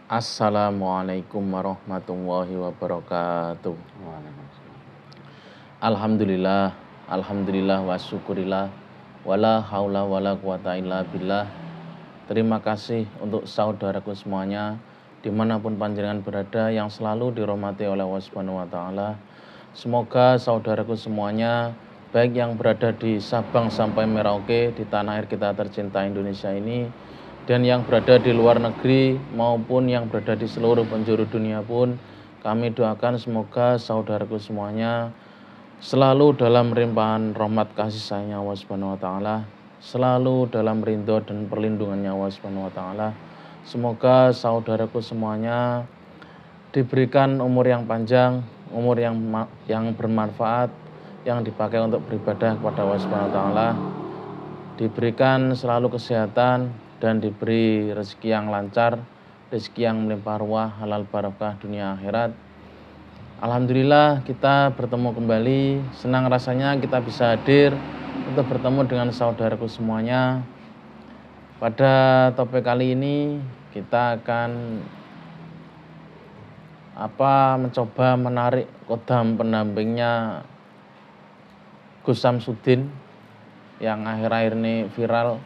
Assalamualaikum warahmatullahi wabarakatuh. Waalaikumsalam. Alhamdulillah wa syukurillah wala haula wala quwata illa billah. Terima kasih untuk saudaraku semuanya dimanapun panjenengan berada yang selalu dirahmati oleh Allah Subhanahu wa taala. Semoga saudaraku semuanya baik yang berada di Sabang sampai Merauke di tanah air kita tercinta Indonesia ini, dan yang berada di luar negeri maupun yang berada di seluruh penjuru dunia pun, kami doakan semoga saudaraku semuanya selalu dalam limpahan rahmat kasih sayangnya Allah Subhanahu wa taala, selalu dalam ridho dan perlindungannya Allah Subhanahu wa taala. Semoga saudaraku semuanya diberikan umur yang panjang, umur yang bermanfaat, yang dipakai untuk beribadah kepada Allah Subhanahu wa taala, diberikan selalu kesehatan dan diberi rezeki yang lancar, rezeki yang melimpah ruah, halal barokah dunia akhirat. Alhamdulillah kita bertemu kembali, senang rasanya kita bisa hadir untuk bertemu dengan saudaraku semuanya. Pada topik kali ini kita akan mencoba menarik kodam pendampingnya Gus Samsudin yang akhir-akhir ini viral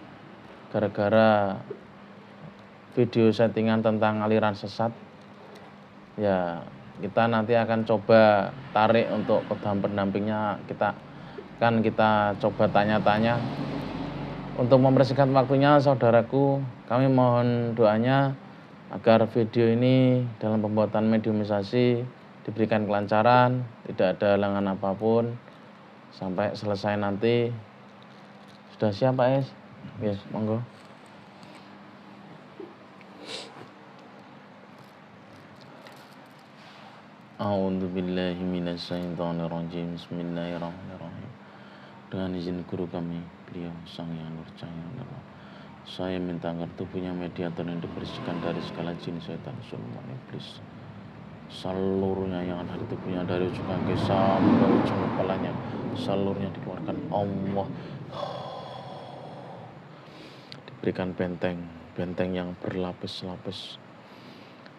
gara-gara video settingan tentang aliran sesat. Ya, kita nanti akan coba tarik untuk kodam pendampingnya, kita coba tanya-tanya. Untuk membersihkan waktunya saudaraku, kami mohon doanya agar video ini dalam pembuatan mediumisasi diberikan kelancaran, tidak ada halangan apapun sampai selesai nanti. Sudah siap Pak Es? Yes, monggo. A'udzubillahi minasyaitonirrajim. Bismillahirrahmanirrahim. Dengan izin guru kami, beliau Sang Yang Nur Cahaya Allah, saya minta agar tubuhnya mediator yang dibersihkan dari segala jin, setan, sulman, iblis, seluruhnya yang ada di tubuhnya dari ujung kaki sampai ujung kepalanya, seluruhnya dikeluarkan Allah. Diberikan benteng yang berlapis-lapis,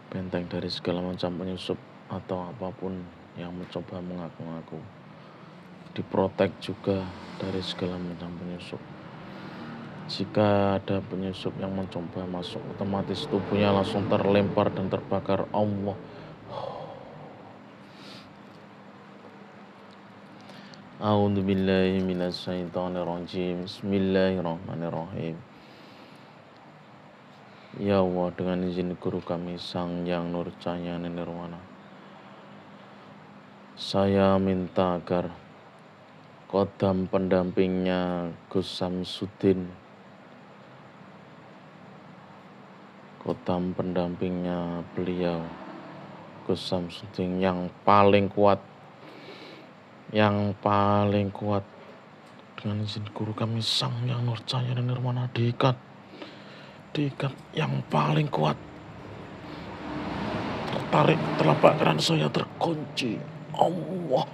benteng dari segala macam penyusup atau apapun yang mencoba mengaku-ngaku, diprotek juga dari segala macam penyusup. Jika ada penyusup yang mencoba masuk, otomatis tubuhnya langsung terlempar dan terbakar Allah. A'udzubillahi minasyaitonirrajim. Bismillahirrahmanirrahim. Ya Allah, dengan izin guru kami Sang Yang Nur Cahaya Nirwana, saya minta agar kodam pendampingnya Gus Samsudin, kodam pendampingnya beliau Gus Samsudin yang paling kuat, dengan izin guru kami Sang Yang Nur Cahaya Nirwana, diikat yang paling kuat, tertarik telapak kanan saya terkunci. Allah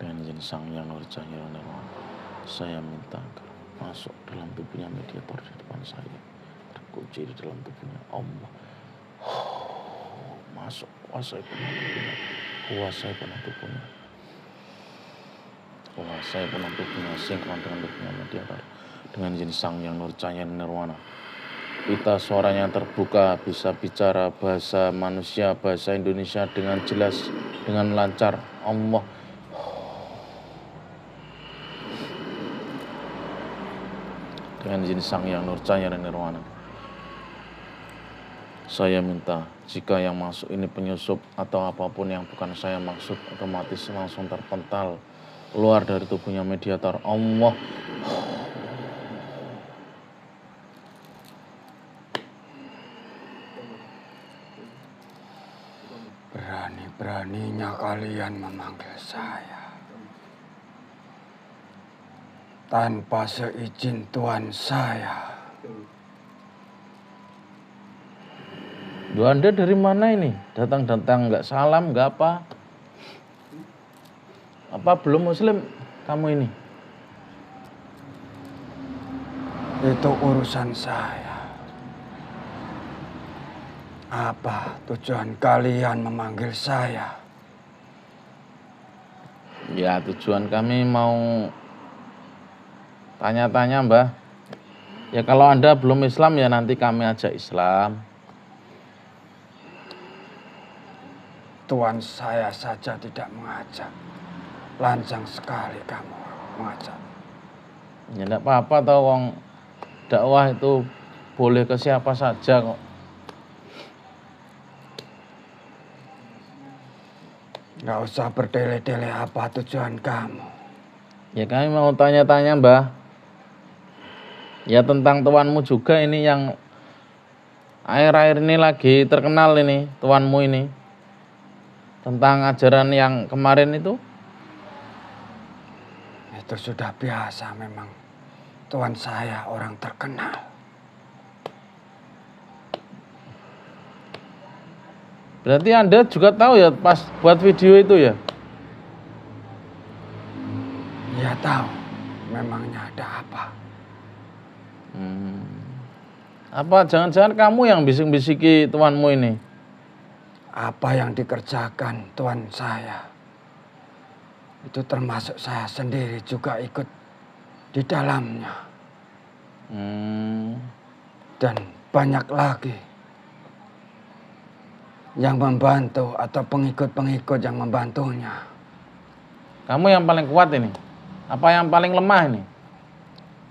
dengan izin Sang Yang Nur Cahaya Nirwana, saya minta agar masuk dalam tubuhnya mediator di depan saya, terkunci di dalam tubuhnya Allah. Masuk, kuasai penuh tubuhnya, sinkron dengan tubuhnya mediator dengan izin Sang Yang Nur Cahaya Nirwana. Pita suaranya terbuka, bisa bicara bahasa manusia, bahasa Indonesia dengan jelas, dengan lancar. Allah. Dengan izin Sang Yang Nur Cahaya Nirwana, saya minta jika yang masuk ini penyusup atau apapun yang bukan saya maksud, otomatis langsung terpental keluar dari tubuhnya mediator Allah. Berani-beraninya kalian memanggil saya tanpa seizin Tuhan saya. Anda dari mana ini? Datang-datang nggak salam, nggak apa? Apa belum muslim kamu ini? Itu urusan saya. Apa tujuan kalian memanggil saya? Ya, tujuan kami mau tanya-tanya, Mbah. Ya kalau Anda belum Islam ya nanti kami ajak Islam. Tuhan saya saja tidak mengajak. Lancang sekali kamu mengajak. Ya enggak apa-apa toh, wong dakwah itu boleh ke siapa saja kok. Nggak usah bertele-tele apa tujuan kamu. Ya kami mau tanya-tanya, Mbah. Ya tentang tuanmu juga ini yang akhir-akhir ini lagi terkenal ini, tuanmu ini. Tentang ajaran yang kemarin itu. Itu sudah biasa memang. Tuhan saya orang terkenal. Berarti Anda juga tahu ya pas buat video itu ya? Ya tahu, memangnya ada apa? Apa jangan-jangan kamu yang bisik-bisiki tuanmu ini? Apa yang dikerjakan Tuhan saya, itu termasuk saya sendiri juga ikut di dalamnya. Dan banyak lagi yang membantu atau pengikut-pengikut yang membantunya. Kamu yang paling kuat ini? Apa yang paling lemah ini?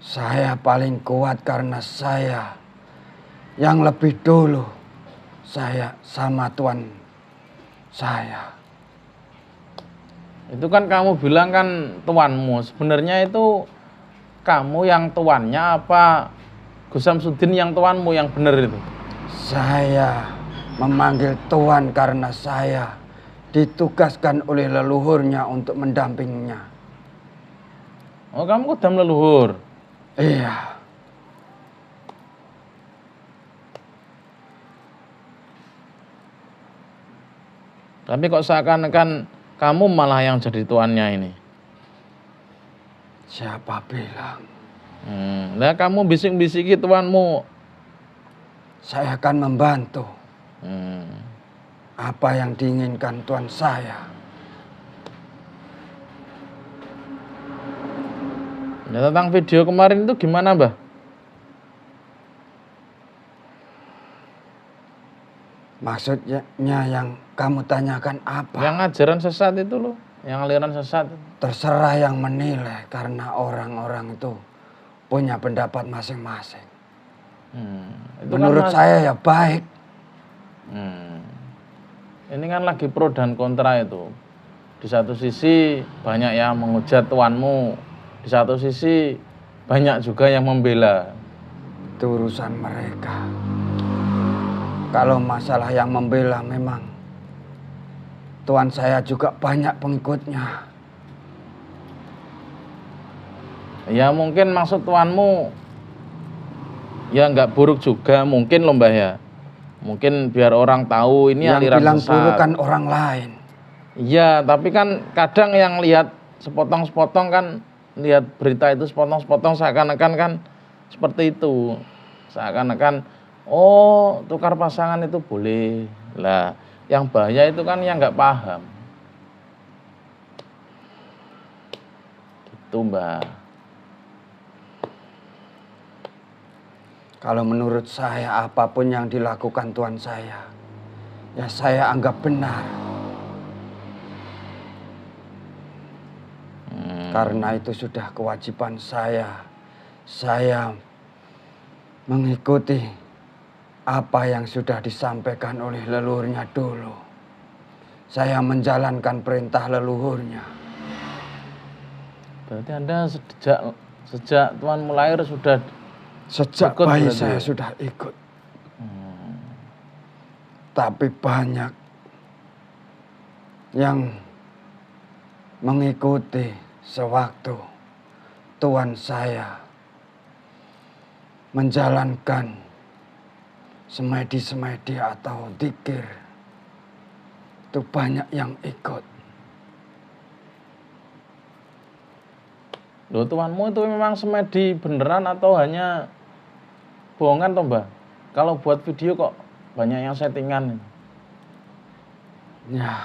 Saya paling kuat karena saya yang lebih dulu saya sama Tuhan saya. Itu kan kamu bilang kan tuanmu. Sebenarnya itu kamu yang tuannya apa Gus Samsudin yang tuanmu yang benar itu? Saya memanggil Tuhan karena saya ditugaskan oleh leluhurnya untuk mendampinginya. Oh, kamu kudam leluhur? Iya. Tapi kok seakan-akan kamu malah yang jadi tuannya ini? Siapa bilang? Nah kamu bisik-bisiki tuanmu. Saya akan membantu. Apa yang diinginkan Tuhan saya. Ya, tentang video kemarin itu gimana, Mbah? Maksudnya yang kamu tanyakan apa? Yang ajaran sesat itu loh, yang aliran sesat. Terserah yang menilai karena orang-orang itu punya pendapat masing-masing. Itu Menurut kan saya ya baik. Ini kan lagi pro dan kontra itu. Di satu sisi banyak yang menghujat tuanmu, di satu sisi banyak juga yang membela. Itu urusan mereka. Kalau masalah yang membela memang Tuhan saya juga banyak pengikutnya. Ya mungkin maksud tuanmu ya nggak buruk juga mungkin loh, Mbah ya. Mungkin biar orang tahu ini Yang aliran bilang sesat. buruk kan orang lain. Iya, tapi kan kadang yang lihat sepotong-sepotong kan, lihat berita itu sepotong-sepotong seakan-akan kan seperti itu. Seakan-akan oh tukar pasangan itu boleh. Lah yang bahaya itu kan yang nggak paham. Gitu, Mbah. Kalau menurut saya apapun yang dilakukan Tuhan saya, ya saya anggap benar. Karena itu sudah kewajiban saya. Saya mengikuti apa yang sudah disampaikan oleh leluhurnya dulu. Saya menjalankan perintah leluhurnya. Berarti Anda sejak Tuhan lahir sudah Sejak ikut bayi berarti saya ya? sudah ikut. Tapi banyak yang mengikuti sewaktu Tuhan saya menjalankan semedi-semedi atau dzikir. Itu banyak yang ikut. Loh, tuanmu itu memang semedi beneran atau hanya bohongan toh Mbah? Kalau buat video kok banyak yang settingan. Ya,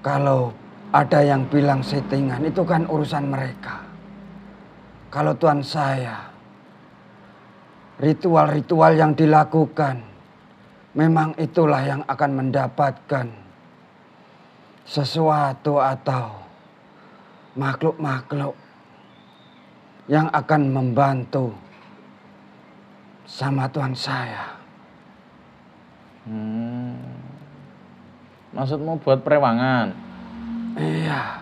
kalau ada yang bilang settingan itu kan urusan mereka. Kalau Tuhan saya, ritual-ritual yang dilakukan, memang itulah yang akan mendapatkan sesuatu atau makhluk-makhluk yang akan membantu sama Tuhan saya. Maksudmu buat perewangan? Iya.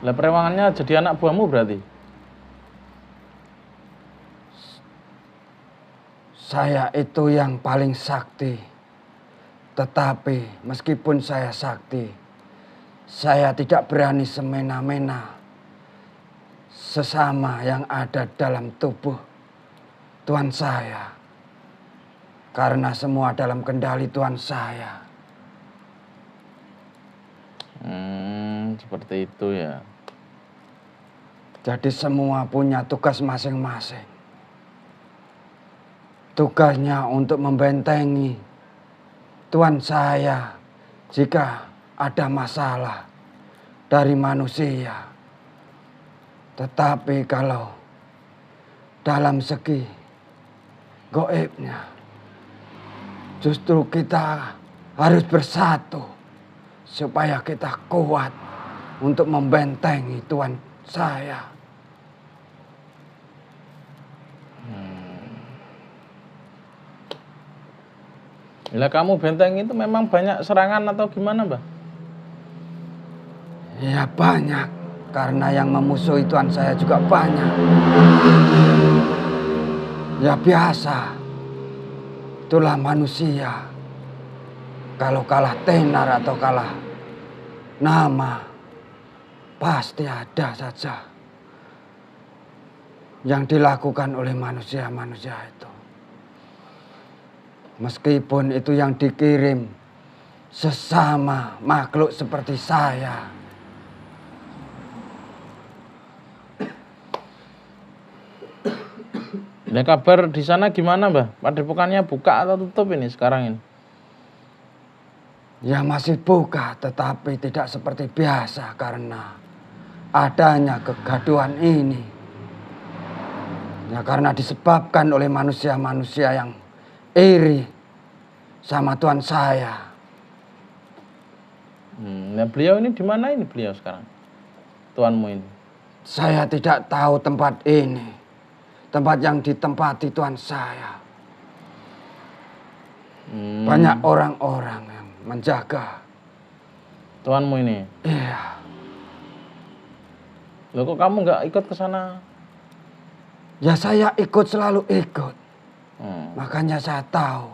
Lah perewangannya jadi anak buahmu berarti? Saya itu yang paling sakti. Tetapi meskipun saya sakti, saya tidak berani semena-mena sesama yang ada dalam tubuh Tuhan saya. Karena semua dalam kendali Tuhan saya. Seperti itu ya. Jadi semua punya tugas masing-masing. Tugasnya untuk membentengi Tuhan saya jika ada masalah dari manusia. Tetapi kalau dalam segi gaibnya, justru kita harus bersatu supaya kita kuat untuk membentengi Tuhan saya. Bila kamu benteng itu memang banyak serangan atau gimana, Mbah? Ya banyak, karena yang memusuhi Tuhan saya juga banyak. Ya biasa, itulah manusia. Kalau kalah tenar atau kalah nama, pasti ada saja yang dilakukan oleh manusia-manusia itu. Meskipun itu yang dikirim sesama makhluk seperti saya. Nah, kabar di sana gimana, Mbah? Padepokannya buka atau tutup ini sekarang ini? Ya masih buka, tetapi tidak seperti biasa karena adanya kegaduhan ini. Ya karena disebabkan oleh manusia-manusia yang iri sama Tuhan saya. Nah, beliau ini di mana ini beliau sekarang? Tuanmu ini? Saya tidak tahu tempat ini. Tempat yang ditempati Tuhan saya. Banyak orang-orang yang menjaga. Tuanmu ini? Iya. Loh kok kamu nggak ikut ke sana? Ya saya ikut, selalu ikut. Makanya saya tahu.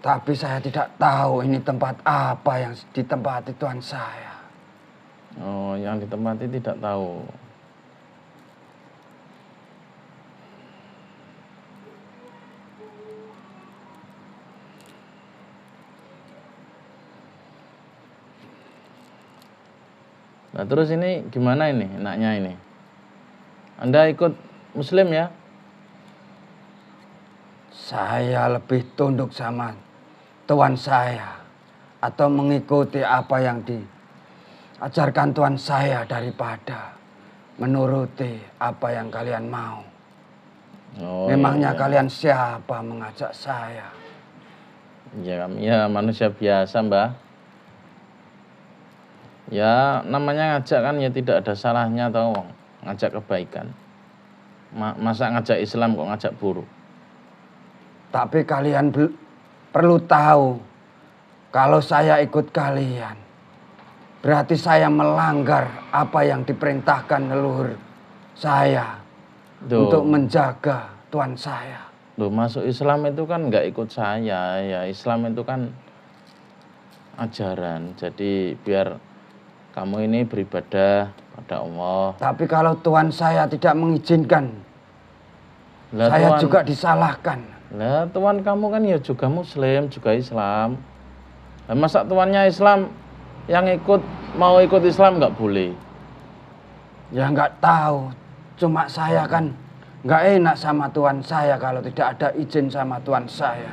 Tapi saya tidak tahu ini tempat apa yang ditempati Tuhan saya. Oh, yang ditempati tidak tahu. Nah terus ini gimana ini enaknya ini? Anda ikut Muslim ya? Saya lebih tunduk sama Tuhan saya. Atau mengikuti apa yang diajarkan Tuhan saya daripada menuruti apa yang kalian mau. Oh, Memangnya iya. kalian siapa mengajak saya? Ya kami ya manusia biasa, Mbah. Ya namanya ngajak kan ya tidak ada salahnya tau, ngajak kebaikan. Masa ngajak Islam kok ngajak buruk? Tapi kalian perlu tahu, kalau saya ikut kalian, berarti saya melanggar apa yang diperintahkan leluhur saya untuk menjaga Tuhan saya. Loh, masuk Islam itu kan nggak ikut saya, ya Islam itu kan ajaran. Jadi biar kamu ini beribadah pada Allah. Tapi kalau Tuhan saya tidak mengizinkan, Lah, saya Tuhan, juga disalahkan. Lah Tuhan kamu kan ya juga Muslim, juga Islam. Lah masa tuannya Islam yang mau ikut Islam nggak boleh? Ya nggak tahu, Cuma saya kan nggak enak sama Tuhan saya kalau tidak ada izin sama Tuhan saya.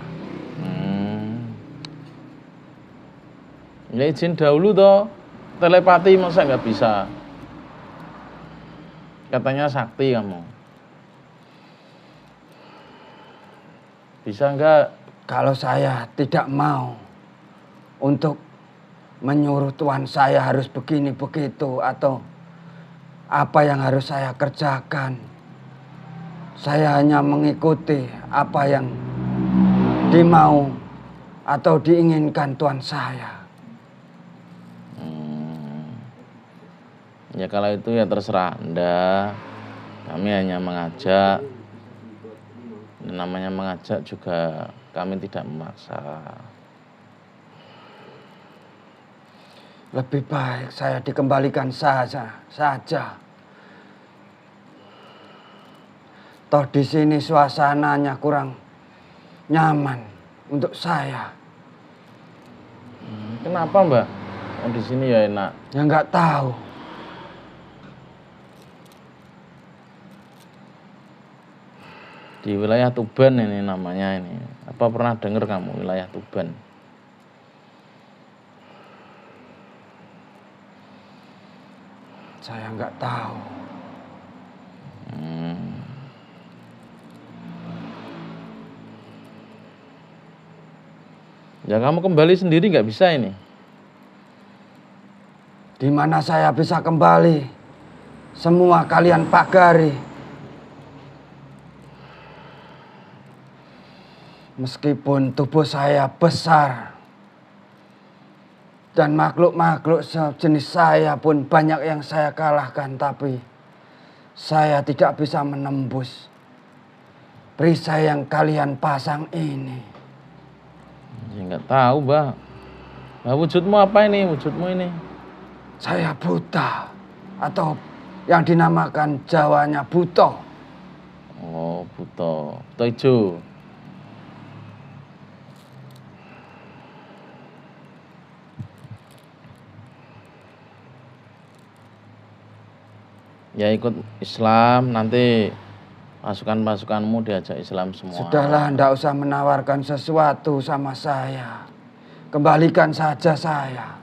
Ya izin dahulu toh. Telepati masa nggak bisa? Katanya sakti kamu. Bisa nggak? Kalau saya tidak mau untuk menyuruh Tuhan saya harus begini begitu atau apa yang harus saya kerjakan, saya hanya mengikuti apa yang dimau atau diinginkan Tuhan saya. Ya kalau itu ya terserah Anda. Kami hanya mengajak. Dan namanya mengajak juga kami tidak memaksa. Lebih baik saya dikembalikan saja. Toh di sini suasananya kurang nyaman untuk saya. Kenapa Mbak? Oh di sini ya enak. Ya nggak tahu. Di wilayah Tuban ini namanya ini. Apa pernah dengar kamu wilayah Tuban? Saya nggak tahu. Ya kamu kembali sendiri nggak bisa ini. Di mana saya bisa kembali? Semua kalian pagari. Meskipun tubuh saya besar dan makhluk-makhluk sejenis saya pun banyak yang saya kalahkan, tapi saya tidak bisa menembus perisai yang kalian pasang ini. Ya nggak tahu Mbak. Nah, wujudmu apa ini? Wujudmu ini? Saya buta atau yang dinamakan Jawanya buto. Oh buto. Buto hijau. Ya ikut Islam, nanti pasukan-pasukanmu diajak Islam semua. Sudahlah, ndak usah menawarkan sesuatu sama saya. Kembalikan saja saya.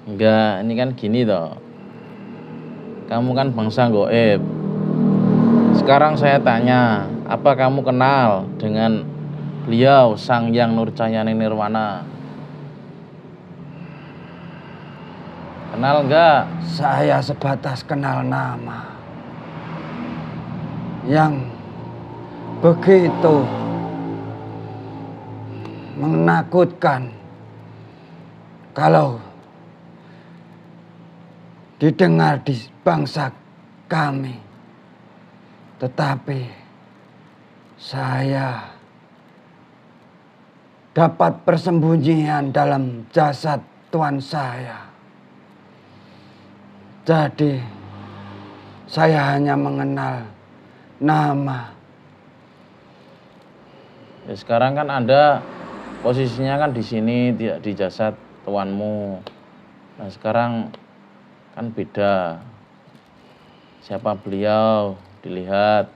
Enggak, ini kan gini toh. Kamu kan bangsa goib. Sekarang saya tanya, apa kamu kenal dengan beliau Sang Hyang Nurjayani Nirwana? Kenal enggak? Saya sebatas kenal nama. Yang begitu menakutkan kalau didengar di bangsa kami. Tetapi saya dapat persembunyian dalam jasad Tuhan saya. Jadi saya hanya mengenal nama. Ya, sekarang kan Anda posisinya kan di sini, tidak di jasad tuanmu. Nah sekarang kan beda. Siapa beliau dilihat.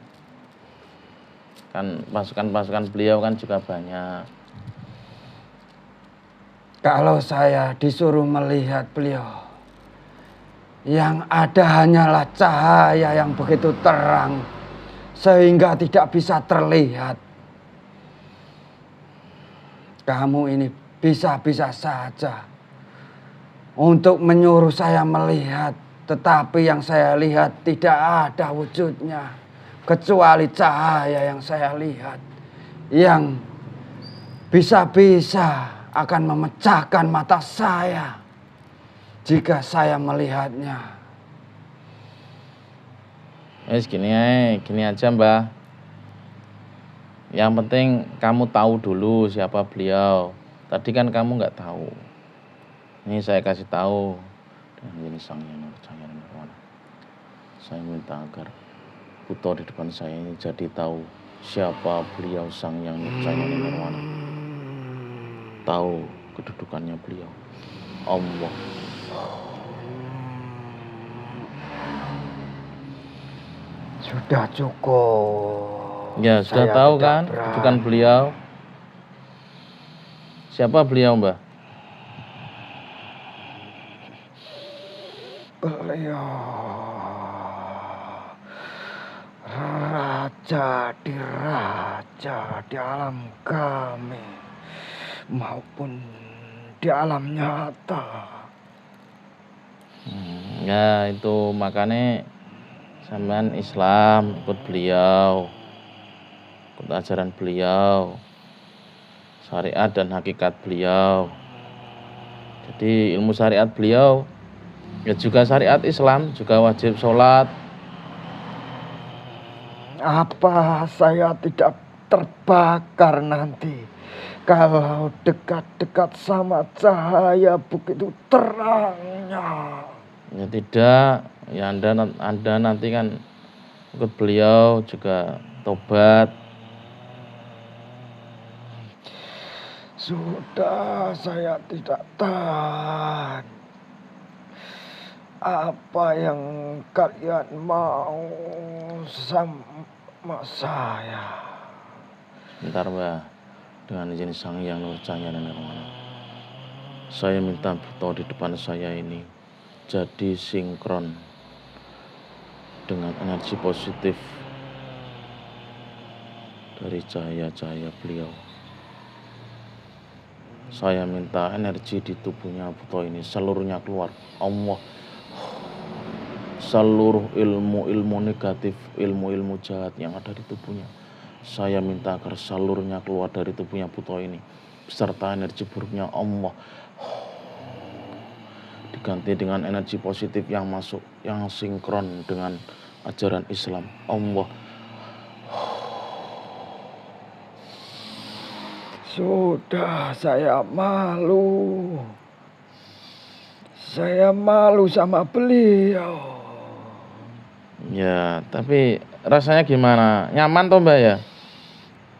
Kan pasukan-pasukan beliau kan juga banyak. Kalau saya disuruh melihat beliau, yang ada hanyalah cahaya yang begitu terang sehingga tidak bisa terlihat. Kamu ini bisa-bisa saja untuk menyuruh saya melihat, tetapi yang saya lihat tidak ada wujudnya kecuali cahaya yang saya lihat, yang bisa-bisa akan memecahkan mata saya jika saya melihatnya. Gini aja Mbah. Yang penting kamu tahu dulu siapa beliau. Tadi kan kamu nggak tahu. Ini saya kasih tahu. Dan ini Sang Hyang Nurjayani Nirwana. Saya minta agar Buto di depan saya ini jadi tahu siapa beliau Sang Hyang Nurjayani Nirwana. Tahu kedudukannya beliau. Allah. Sudah cukup. Ya, sudah Saya tahu tidak kan berani. rujukan beliau. Siapa beliau, Mbah? Beliau raja di alam kami maupun di alam nyata. Ya, itu makanya sampean Islam ikut beliau, ikut ajaran beliau, syariat dan hakikat beliau. Jadi ilmu syariat beliau ya juga syariat Islam, juga wajib sholat. Apa saya tidak terbakar nanti kalau dekat-dekat sama cahaya begitu terangnya? Ya tidak, ya Anda nanti kan ikut beliau juga tobat. Sudah, saya tidak tahan. Apa yang kalian mau sama saya? Bentar, Mbah. Dengan izin Sang Hyang Nur Cahya dan Nirwana, saya minta Buto di depan saya ini jadi sinkron dengan energi positif dari cahaya-cahaya beliau. Saya minta energi di tubuhnya Buto ini seluruhnya keluar. Allah, seluruh ilmu-ilmu negatif, ilmu-ilmu jahat yang ada di tubuhnya, saya minta agar seluruhnya keluar dari tubuhnya Buto ini beserta energi buruknya. Allah, diganti dengan energi positif yang masuk, yang sinkron dengan ajaran Islam. Allah, Sudah, saya malu. Saya malu sama beliau. ya tapi rasanya gimana? Nyaman toh, Mbak ya?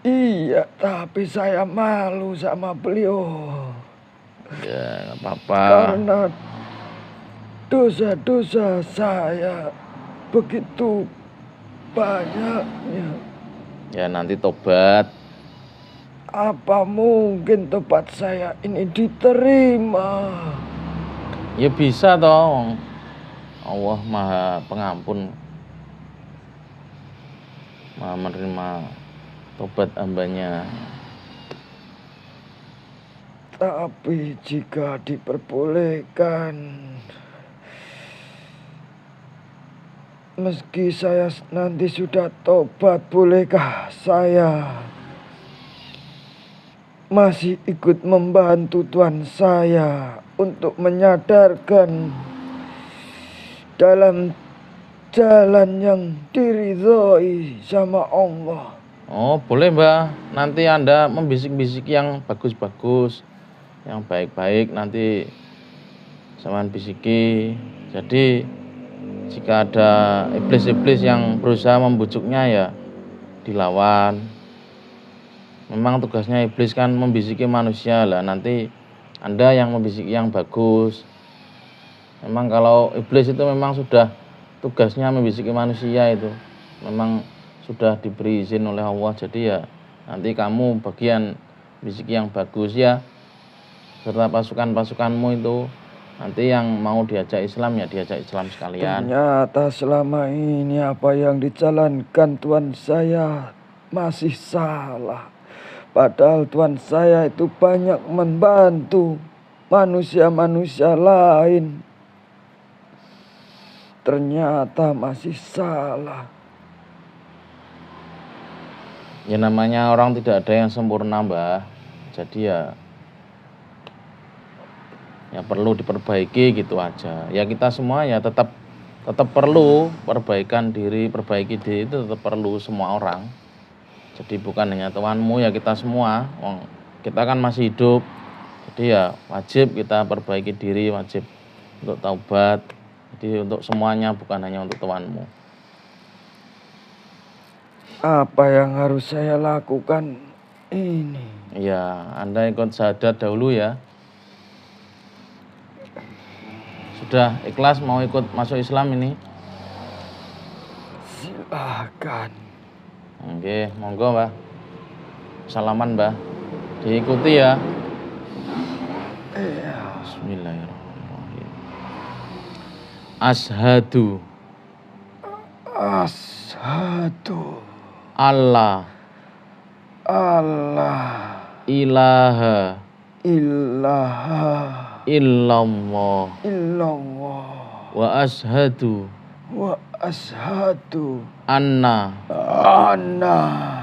Iya, tapi saya malu sama beliau. Ya nggak apa-apa. Karena dosa-dosa saya begitu banyaknya. Ya nanti tobat. Apa mungkin tobat saya ini diterima? Ya bisa toh. Allah Maha Pengampun, Maha menerima tobat hambanya. Tapi jika diperbolehkan, meski saya nanti sudah tobat, bolehkah saya masih ikut membantu Tuhan saya untuk menyadarkan dalam jalan yang diridhoi sama Allah? Oh boleh, Mbak. Nanti Anda membisik-bisik yang bagus-bagus, yang baik-baik, nanti samaan bisiki. Jadi jika ada iblis-iblis yang berusaha membujuknya ya dilawan. Memang tugasnya iblis kan membisiki manusia lah. Nanti Anda yang membisiki yang bagus. Memang kalau iblis itu memang sudah tugasnya membisiki manusia itu. Memang sudah diberi izin oleh Allah. Jadi ya nanti kamu bagian bisiki yang bagus ya. Serta pasukan-pasukanmu itu nanti yang mau diajak Islam ya diajak Islam sekalian. Ternyata selama ini apa yang dijalankan Tuhan saya masih salah. Padahal Tuhan saya itu banyak membantu manusia-manusia lain. Ternyata masih salah. Ya namanya orang tidak ada yang sempurna, Mbah. Jadi ya perlu diperbaiki gitu aja. Ya kita semua ya tetap perlu perbaikan diri, perbaiki diri itu tetap perlu semua orang. Jadi bukan hanya tuanmu, ya kita semua. Kita kan masih hidup. Jadi ya wajib kita perbaiki diri, wajib untuk taubat. Jadi untuk semuanya, bukan hanya untuk tuanmu. Apa yang harus saya lakukan ini? Ya, Anda ikut syahadat dahulu ya. Sudah ikhlas mau ikut masuk Islam ini? Silakan. Oke, monggo Mbah. Salaman Mbah. Diikuti ya. Iya. Bismillahirrahmanirrahim. Ashadu Ashadu alla Allah ilaha ilaha illallah illallah wa ashadu wa ashadu anna anna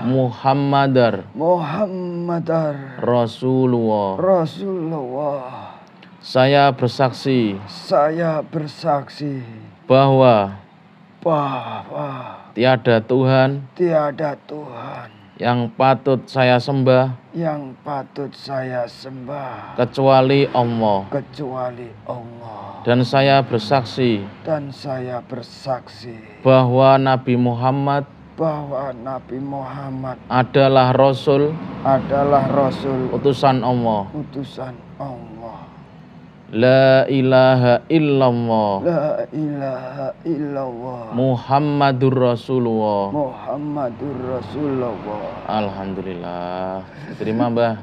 Muhammadar Muhammadar Rasulullah. Rasulullah. Saya bersaksi Saya bersaksi bahwa tiada Tuhan tiada Tuhan yang patut saya sembah yang patut saya sembah kecuali Allah. kecuali Allah. Dan saya bersaksi Dan saya bersaksi bahwa Nabi Muhammad bahwa Nabi Muhammad adalah Rasul utusan Allah. utusan Allah. La ilaha illallah La ilaha illallah Muhammadur Rasulullah. Muhammadur Rasulullah. Alhamdulillah. Terima Mbah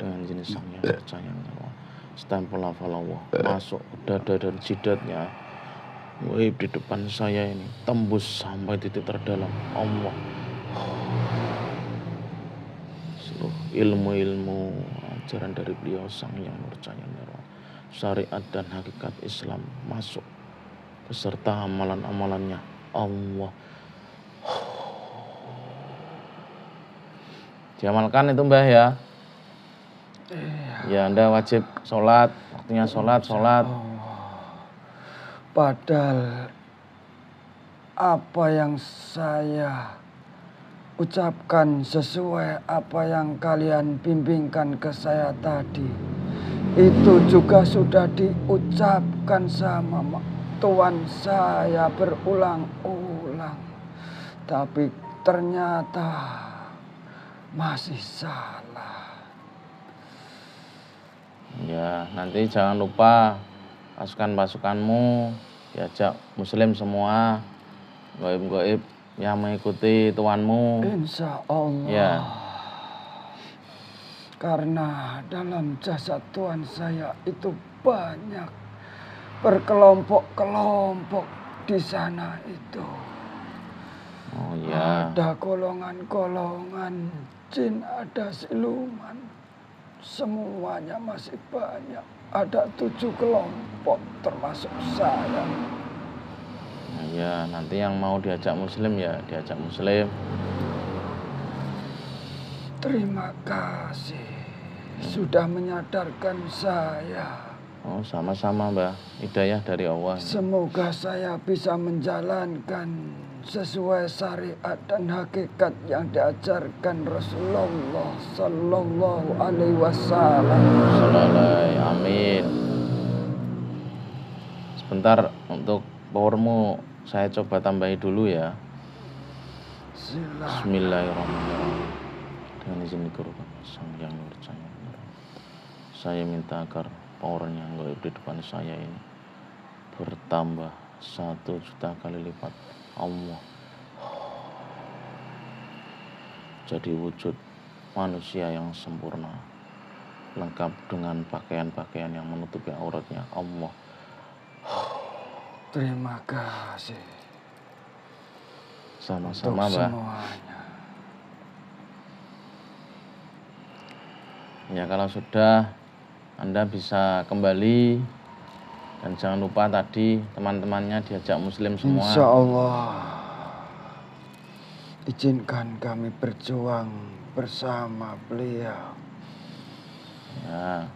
dengan jenis yang percaya Allah. Stempel hafal Allah masuk dada dan jidatnya. Wih, di depan saya ini tembus sampai titik terdalam Allah. Seluruh ilmu-ilmu ajaran dari beliau sang yang percaya Allah. Syariat dan hakikat Islam masuk beserta amalan-amalannya Allah. Diamalkan itu Mbah ya. Ya Anda wajib sholat, waktunya sholat. Padahal apa yang saya ucapkan sesuai apa yang kalian bimbingkan ke saya tadi, itu juga sudah diucapkan sama Tuhan saya berulang-ulang. Tapi ternyata masih salah. Ya, nanti jangan lupa pasukan-pasukanmu diajak muslim semua, gaib-gaib yang mengikuti tuanmu. Insya Allah. Ya. Karena dalam jasad Tuhan saya itu banyak berkelompok-kelompok di sana itu. Oh ya. Ada golongan-golongan jin, ada siluman. Semuanya masih banyak. Ada 7 kelompok termasuk saya. Nah, ya, nanti yang mau diajak muslim ya diajak muslim. Terima kasih sudah menyadarkan saya. Oh, sama-sama Mbah. Hidayah dari Allah. Semoga saya bisa menjalankan sesuai syariat dan hakikat yang diajarkan Rasulullah Sallallahu Alaihi Wasallam. Amin. Sebentar untuk powermu saya coba tambahi dulu ya. Bismillahirrahmanirrahim. Dengan izin dikurukan sang yang percaya. Saya minta agar powernya gaib di depan saya ini bertambah 1 juta kali lipat. Allah jadi wujud manusia yang sempurna, lengkap dengan pakaian-pakaian yang menutupi auratnya. Allah. Terima kasih. Sama-sama Mbah. Semuanya. Ya, kalau sudah Anda bisa kembali. Dan jangan lupa tadi teman-temannya diajak muslim semua. Insya Allah. Izinkan kami berjuang bersama beliau. Ya.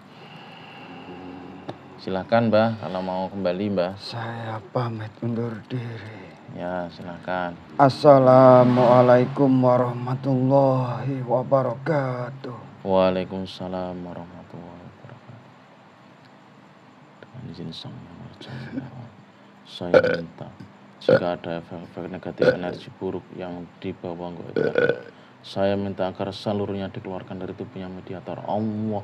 Silakan Mbah kalau mau kembali Mbah. Saya pamit undur diri. Ya, silakan. Assalamualaikum warahmatullahi wabarakatuh. Waalaikumsalam warahmatullahi wabarakatuh. Dengan izin sang yang bercanda, saya minta jika ada efek-efek negatif energi buruk yang dibawa gaib, saya minta agar seluruhnya dikeluarkan dari tubuhnya mediator Allah.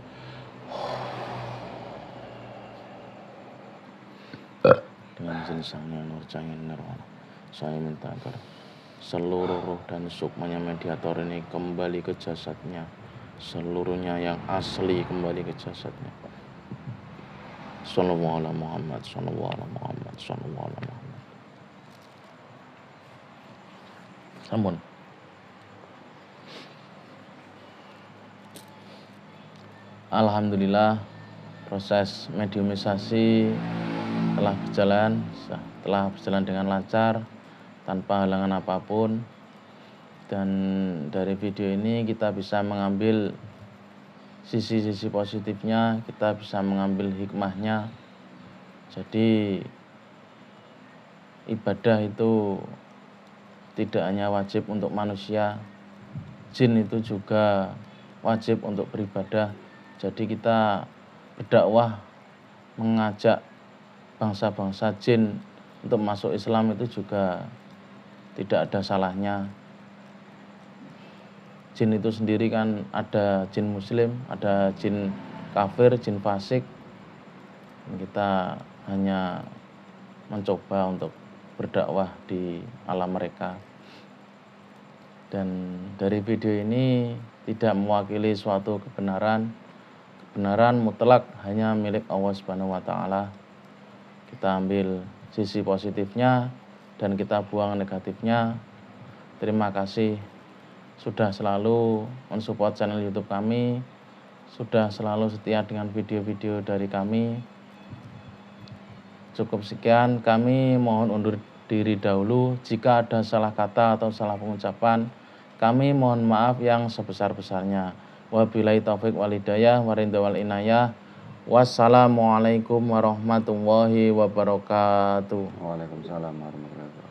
Dengan izin sang yang nurjaya nirwana, saya minta agar seluruh ruh dan sukmanya mediator ini kembali ke jasadnya, seluruhnya yang asli kembali ke jasadnya. Sallallahu alaihi Muhammad, sallallahu alaihi Muhammad, sallallahu alaihi Muhammad. Sampun. Alhamdulillah, proses mediumisasi telah berjalan dengan lancar tanpa halangan apapun. Dan dari video ini kita bisa mengambil sisi-sisi positifnya, kita bisa mengambil hikmahnya. Jadi ibadah itu tidak hanya wajib untuk manusia, jin itu juga wajib untuk beribadah. Jadi kita berdakwah mengajak bangsa-bangsa jin untuk masuk Islam itu juga tidak ada salahnya. Jin itu sendiri kan ada jin muslim, ada jin kafir, jin fasik. Kita hanya mencoba untuk berdakwah di alam mereka. Dan dari video ini tidak mewakili suatu kebenaran. Kebenaran mutlak hanya milik Allah Subhanahu wa taala. Kita ambil sisi positifnya dan kita buang negatifnya. Terima kasih sudah selalu mensupport channel YouTube kami, sudah selalu setia dengan video-video dari kami. Cukup sekian, kami mohon undur diri dahulu. Jika ada salah kata atau salah pengucapan, kami mohon maaf yang sebesar-besarnya. Wabillahi taufik wal hidayah waridha wal inayah. Wassalamualaikum warahmatullahi wabarakatuh. Waalaikumsalam warahmatullahi wabarakatuh.